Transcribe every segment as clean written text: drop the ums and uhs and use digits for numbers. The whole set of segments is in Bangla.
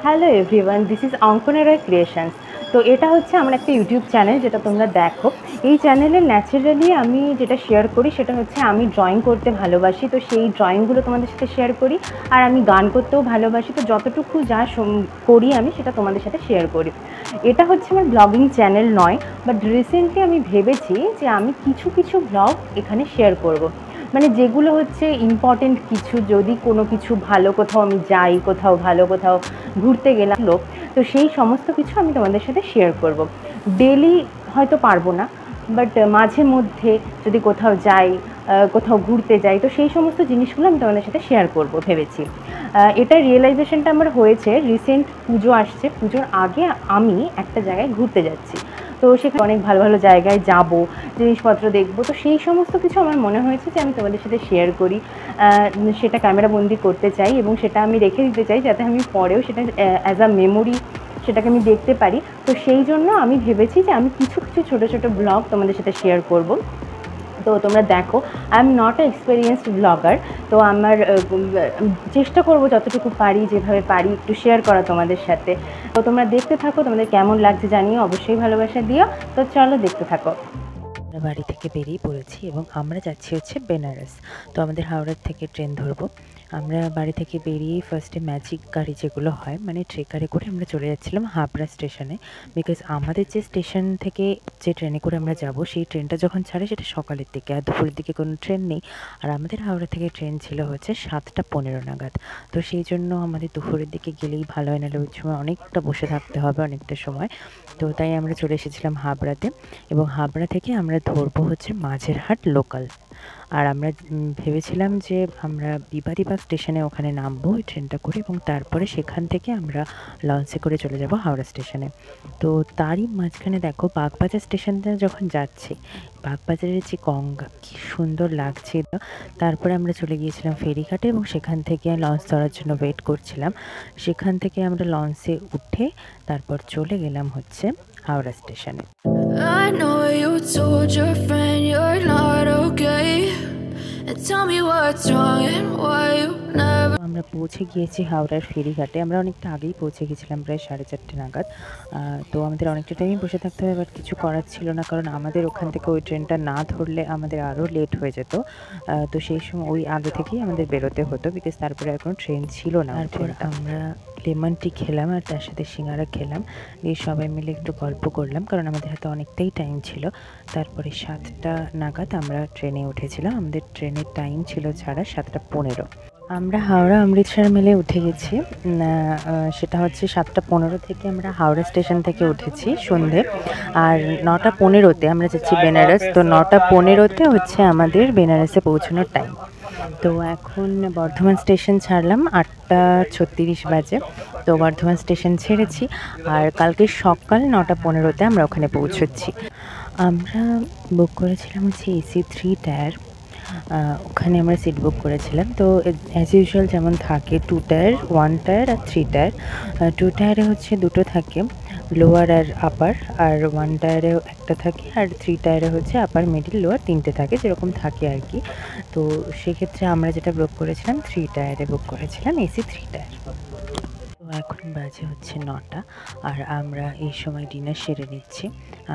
Hello everyone, this is Ankana Roy creations. তো এটা হচ্ছে আমার একটা ইউটিউব চ্যানেল যেটা তোমরা দেখো। এই চ্যানেলে ন্যাচারালি আমি যেটা শেয়ার করি সেটা হচ্ছে আমি ড্রয়িং করতে ভালোবাসি, তো সেই ড্রয়িংগুলো তোমাদের সাথে শেয়ার করি। আর আমি গান করতেও ভালোবাসি, তো যতটুকু যা করি আমি সেটা তোমাদের সাথে শেয়ার করি। এটা হচ্ছে আমার ব্লগিং চ্যানেল নয়, বাট রিসেন্টলি আমি ভেবেছি যে আমি কিছু কিছু ব্লগ এখানে শেয়ার করব। মানে যেগুলো হচ্ছে ইম্পর্টেন্ট কিছু, যদি কোনো কিছু ভালো কোথাও আমি যাই, কোথাও ঘুরতে গেলাম, তো সেই সমস্ত কিছু আমি তোমাদের সাথে শেয়ার করব। ডেলি হয়তো পারবো না, বাট মাঝে মধ্যে যদি কোথাও যাই, কোথাও ঘুরতে যাই, তো সেই সমস্ত জিনিসগুলো আমি তোমাদের সাথে শেয়ার করব ভেবেছি। এটা রিয়েলাইজেশনটা আমার হয়েছে রিসেন্ট, পুজো আসছে, পুজোর আগে আমি একটা জায়গায় ঘুরতে যাচ্ছি। তো সেখানে অনেক ভালো ভালো জায়গায় যাব, জিনিসপত্র দেখব, তো সেই সমস্ত কিছু আমার মনে হয়েছে যে আমি তোমাদের সাথে শেয়ার করি। সেটা ক্যামেরাবন্দি করতে চাই এবং সেটা আমি রেখে দিতে চাই যাতে আমি পরেও সেটা অ্যাজ আ মেমোরি সেটাকে আমি দেখতে পারি। তো সেই জন্য আমি ভেবেছি যে আমি কিছু কিছু ছোটো ছোটো ব্লগ তোমাদের সাথে শেয়ার করব। তো তোমরা দেখো, I am not a experienced blogger, তো আমার চেষ্টা করব যতটুকু পারি, যেভাবে পারি একটু শেয়ার করা তোমাদের সাথে। তো তোমরা দেখতে থাকো, তোমাদের কেমন লাগছে জানিও, অবশ্যই ভালোবাসা দিও। তো চলো দেখতে থাকো। আমরা বাড়ি থেকে বেরিয়ে পড়েছি এবং আমরা যাচ্ছি হচ্ছে বেনারস। তো আমাদের হাওড়ার থেকে ট্রেন ধরবো। আমরা বাড়ি থেকে বেরিয়ে ফার্স্টে ম্যাজিক গাড়ি যেগুলো হয়, মানে ট্রেকারে করে আমরা চলে যাচ্ছিলাম হাবড়া স্টেশনে। বিকজ আমাদের যে স্টেশন থেকে যে ট্রেনে করে আমরা যাব, সেই ট্রেনটা যখন ছাড়ে সেটা সকালের দিকে, আর দুপুরের দিকে কোনো ট্রেন নেই। আর আমাদের হাওড়া থেকে ট্রেন ছিল হচ্ছে 7:15 নাগাদ। তো সেই জন্য আমাদের দুপুরের দিকে গেলেই ভালো হয়, নাহলে ওই সময় অনেকটা বসে থাকতে হবে অনেকটা সময়। তো তাই আমরা চলে এসেছিলাম হাবড়াতে, এবং হাবড়া থেকে আমরা ধরবো হচ্ছে মাঝেরহাট লোকাল। আর আমরা ভেবেছিলাম যে আমরা বিবাদীবাগ স্টেশনে ওখানে নামবো ওই ট্রেনটা করে, এবং তারপরে সেখান থেকে আমরা লঞ্চে করে চলে যাব হাওড়া স্টেশনে। তো তারই মাঝখানে দেখো, বাগবাজার স্টেশনটা যখন যাচ্ছি, বাগবাজারের যে গঙ্গা কী সুন্দর লাগছে। তারপরে আমরা চলে গিয়েছিলাম ফেরিঘাটে এবং সেখান থেকে লঞ্চ ধরার জন্য ওয়েট করছিলাম। সেখান থেকে আমরা লঞ্চে উঠে তারপর চলে গেলাম হচ্ছে হাওড়া স্টেশনে। I know you told your friend you're not okay, and tell me what's wrong and why you never. আমরা পৌঁছে গিয়েছি হাওড়ার ফেরিঘাটে। আমরা অনেকটা আগেই পৌঁছে গেছিলাম, প্রায় 4:30 নাগাদ। তো আমাদের অনেকটা টাইমই বসে থাকতে হবে, বাট কিছু করার ছিল না, কারণ আমাদের ওখান থেকে ওই ট্রেনটা না ধরলে আমাদের আরও লেট হয়ে যেত। তো সেই সময় ওই আগে থেকেই আমাদের বেরোতে হতো, বিকজ তারপরে আর কোনো ট্রেন ছিল না। তারপর আমরা লেমন টি খেলাম আর তার সাথে সিঙ্গারা খেলাম, দিয়ে সবাই মিলে একটু গল্প করলাম, কারণ আমাদের হাতে অনেকটাই টাইম ছিল। তারপরে 7টা নাগাদ আমরা ট্রেনে উঠেছিলাম। আমাদের ট্রেনের টাইম ছিল ছাড়া 7:15। আমরা হাওড়া অমৃতসর মেলে উঠে গেছি। সেটা হচ্ছে 7:15 থেকে আমরা হাওড়া স্টেশন থেকে উঠেছি সন্ধে। আর 9:15-তে আমরা যাচ্ছি বেনারস। তো 9:15-তে হচ্ছে আমাদের বেনারসে পৌঁছানোর টাইম। তো এখন বর্ধমান স্টেশন ছাড়লাম, 8:36 বাজে। তো বর্ধমান স্টেশন ছেড়েছি, আর কালকে সকাল 9:15-তে আমরা ওখানে পৌঁছচ্ছি। আমরা বুক করেছিলাম হচ্ছে AC 3 টায়ার। ওখানে আমরা সিট বুক করেছিলাম। তো অ্যাজ ইউজুয়াল যেমন থাকে 2 টায়ার, 1 টায়ার আর 3 টায়ার। 2 টায়ারে হচ্ছে দুটো থাকে, লোয়ার আর আপার, আর 1 টায়ারেও একটা থাকে, আর 3 টায়ারে হচ্ছে আপার, মিডিল, লোয়ার তিনটে থাকে, যেরকম থাকে আর কি। তো সেক্ষেত্রে আমরা যেটা বুক করেছিলাম 3 টায়ারে বুক করেছিলাম, AC 3 টায়ার। তো এখন বাজে হচ্ছে 9টা, আর আমরা এই সময় ডিনার সেরে নিচ্ছি।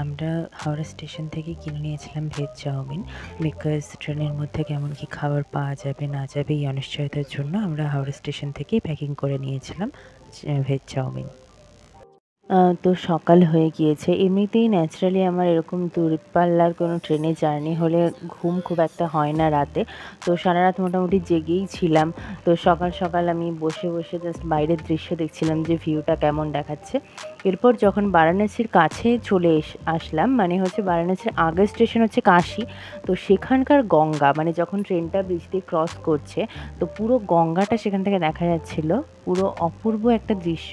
আমরা হাওড়া স্টেশন থেকে কিনে নিয়েছিলাম ভেজ চাউমিন, বিকজ ট্রেনের মধ্যে কেমন কি খাবার পাওয়া যাবে না যাবে এই অনিশ্চয়তার জন্য আমরা হাওড়া স্টেশন থেকেই প্যাকিং করে নিয়েছিলাম ভেজ চাউমিন। তো সকাল হয়ে গিয়েছে। এমনিতেই ন্যাচারালি আমার এরকম দূরপাল্লার কোনো ট্রেনে জার্নি হলে ঘুম খুব একটা হয় না রাতে। তো সারা রাত মোটামুটি জেগেই ছিলাম। তো সকাল সকাল আমি বসে বসে জাস্ট বাইরের দৃশ্য দেখছিলাম যে ভিউটা কেমন দেখাচ্ছে। এরপর যখন বারাণসীর কাছে চলে আসলাম, মানে হচ্ছে বারাণসীর আগের স্টেশন হচ্ছে কাশী। তো সেখানকার গঙ্গা, মানে যখন ট্রেনটা ব্রিজ দিয়ে ক্রস করছে, তো পুরো গঙ্গাটা সেখান থেকে দেখা যাচ্ছিলো। পুরো অপূর্ব একটা দৃশ্য,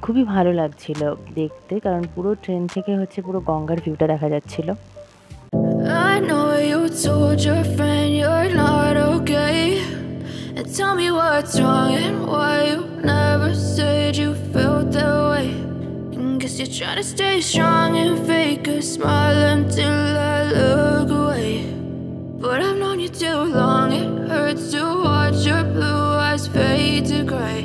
খুবই ভালো লাগছিল দেখতে, কারণ পুরো ট্রেন থেকে হচ্ছে পুরো গঙ্গার ভিউটা দেখা যাচ্ছিল। I know you told your friend you're not okay, and tell me what's wrong and why you never said you felt that way. And guess you're trying to stay strong and fake a smile until I look away. But I've known you too long, it hurts to watch your blue eyes fade to gray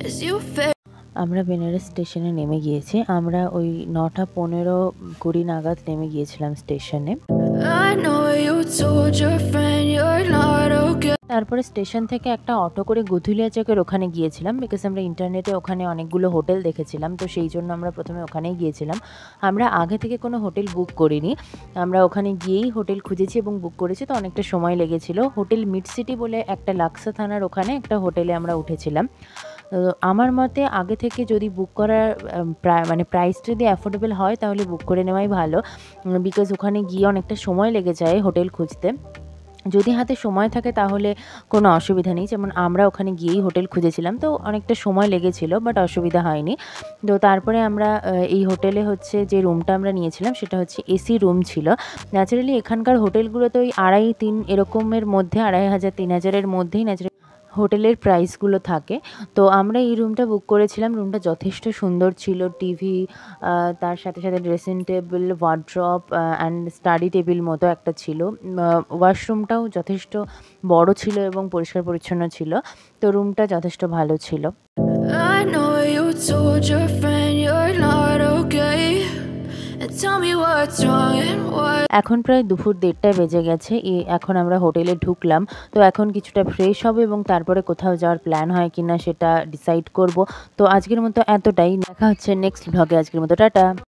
as you fade. আমরা বেনারস স্টেশনে নেমে গিয়েছি। আমরা ওই 9টা 15-20 নাগাদ নেমে গিয়েছিলাম স্টেশনে। I know you told your friend you're not okay. তারপরে স্টেশন থেকে একটা অটো করে গুথুলিয়া চকের ওখানে গিয়েছিলাম, বিকজ আমরা ইন্টারনেটে ওখানে অনেকগুলো হোটেল দেখেছিলাম, তো সেই জন্য আমরা প্রথমে ওখানেই গিয়েছিলাম। আমরা আগে থেকে কোনো হোটেল বুক করিনি, আমরা ওখানে গিয়েই হোটেল খুঁজেছি এবং বুক করেছি, তো অনেকটা সময় লেগেছিল। হোটেল মিড সিটি বলে একটা লাক্সা থানার ওখানে একটা হোটেলে আমরা উঠেছিলাম। আমার মতে আগে থেকে যদি বুক করার প্রাইস যদি অ্যাফোর্ডেবল হয় তাহলে বুক করে নেওয়াই ভালো, বিকজ ওখানে গিয়ে অনেকটা সময় লেগে যায় হোটেল খুঁজতে। যদি হাতে সময় থাকে তাহলে কোনো অসুবিধা নেই, যেমন আমরা ওখানে গিয়েই হোটেল খুঁজেছিলাম, তো অনেকটা সময় লেগেছিল, বাট অসুবিধা হয়নি। তো তারপরে আমরা এই হোটেলে হচ্ছে যে রুমটা আমরা নিয়েছিলাম সেটা হচ্ছে এসি রুম ছিল। ন্যাচারালি এখানকার হোটেলগুলোতে ওই 2,500-3 এরকমের মধ্যে, 2,500-3,000-এর মধ্যেই ন্যাচারালি হোটেলের প্রাইসগুলো থাকে। তো আমরা এই রুমটা বুক করেছিলাম। রুমটা যথেষ্ট সুন্দর ছিল, টিভি, তার সাথে সাথে dressing table, wardrobe and study table মতো একটা ছিল। ওয়াশরুমটাও যথেষ্ট বড় ছিল এবং পরিষ্কার পরিচ্ছন্ন ছিল, তো রুমটা যথেষ্ট ভালো ছিল। I know you told your friend you're not okay. And tell me what's wrong and why. এখন প্রায় দুপুর 1:30 বেজে গেছে। এখন আমরা হোটেলে ঢুকলাম, তো এখন কিছুটা ফ্রেশ হবে এবং তারপরে কোথাও যাওয়ার প্ল্যান হয় কিনা সেটা ডিসাইড করব। তো আজকের মতো এতটাই, দেখা হচ্ছে নেক্সট ভ্লগে। আজকের মতো টাটা।